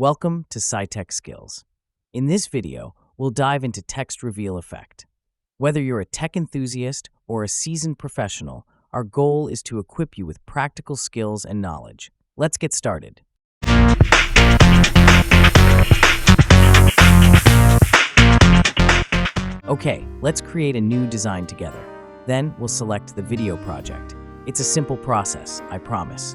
Welcome to CyTechSkills. In this video, we'll dive into text reveal effect. Whether you're a tech enthusiast or a seasoned professional, our goal is to equip you with practical skills and knowledge. Let's get started. Okay, let's create a new design together. Then we'll select the video project. It's a simple process, I promise.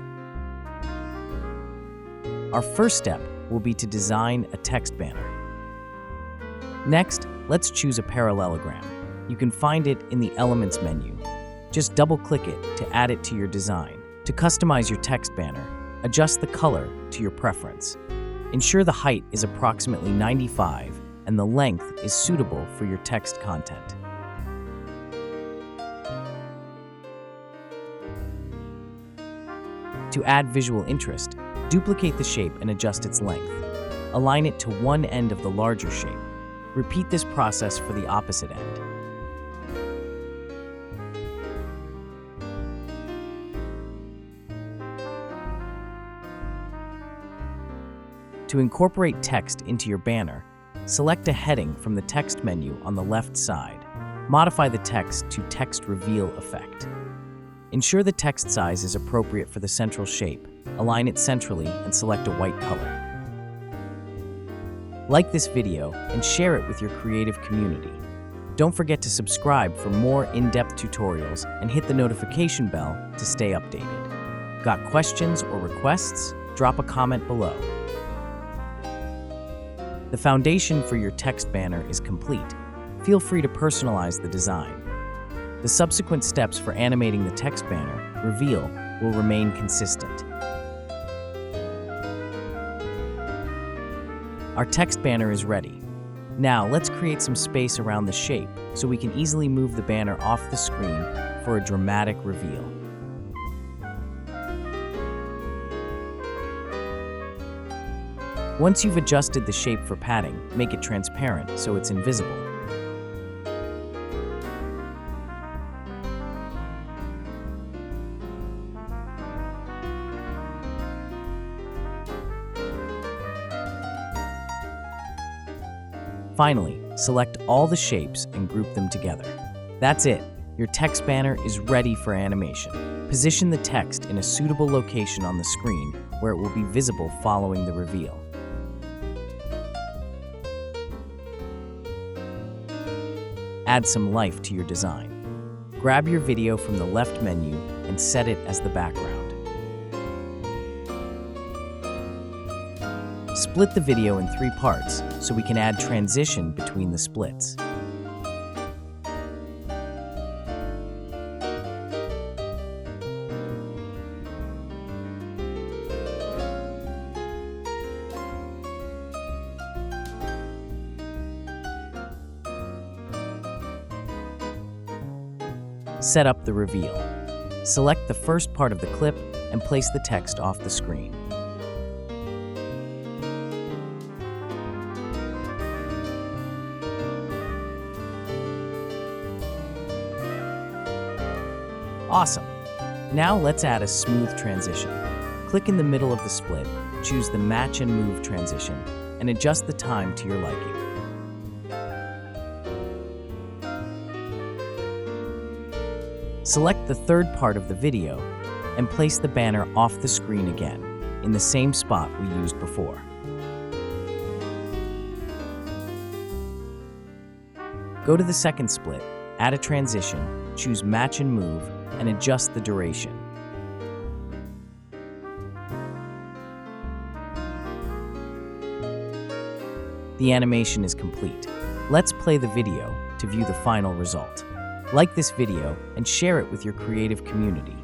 Our first step will be to design a text banner. Next, let's choose a parallelogram. You can find it in the Elements menu. Just double-click it to add it to your design. To customize your text banner, adjust the color to your preference. Ensure the height is approximately 95 and the length is suitable for your text content. To add visual interest, duplicate the shape and adjust its length. Align it to one end of the larger shape. Repeat this process for the opposite end. To incorporate text into your banner, select a heading from the text menu on the left side. Modify the text to Text Reveal Effect. Ensure the text size is appropriate for the central shape. Align it centrally and select a white color. Like this video and share it with your creative community. Don't forget to subscribe for more in-depth tutorials and hit the notification bell to stay updated. Got questions or requests? Drop a comment below. The foundation for your text banner is complete. Feel free to personalize the design. The subsequent steps for animating the text banner reveal will remain consistent. Our text banner is ready. Now let's create some space around the shape so we can easily move the banner off the screen for a dramatic reveal. Once you've adjusted the shape for padding, make it transparent so it's invisible. Finally, select all the shapes and group them together. That's it. Your text banner is ready for animation. Position the text in a suitable location on the screen where it will be visible following the reveal. Add some life to your design. Grab your video from the left menu and set it as the background. Split the video in 3 parts so we can add transition between the splits. Set up the reveal. Select the first part of the clip and place the text off the screen. Awesome! Now let's add a smooth transition. Click in the middle of the split, choose the Match and Move transition, and adjust the time to your liking. Select the third part of the video and place the banner off the screen again, in the same spot we used before. Go to the second split, add a transition, choose Match and Move, and adjust the duration. The animation is complete. Let's play the video to view the final result. Like this video and share it with your creative community.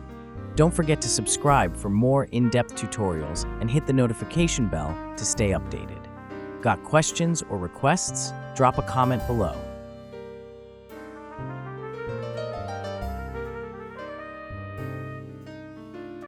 Don't forget to subscribe for more in-depth tutorials and hit the notification bell to stay updated. Got questions or requests? Drop a comment below.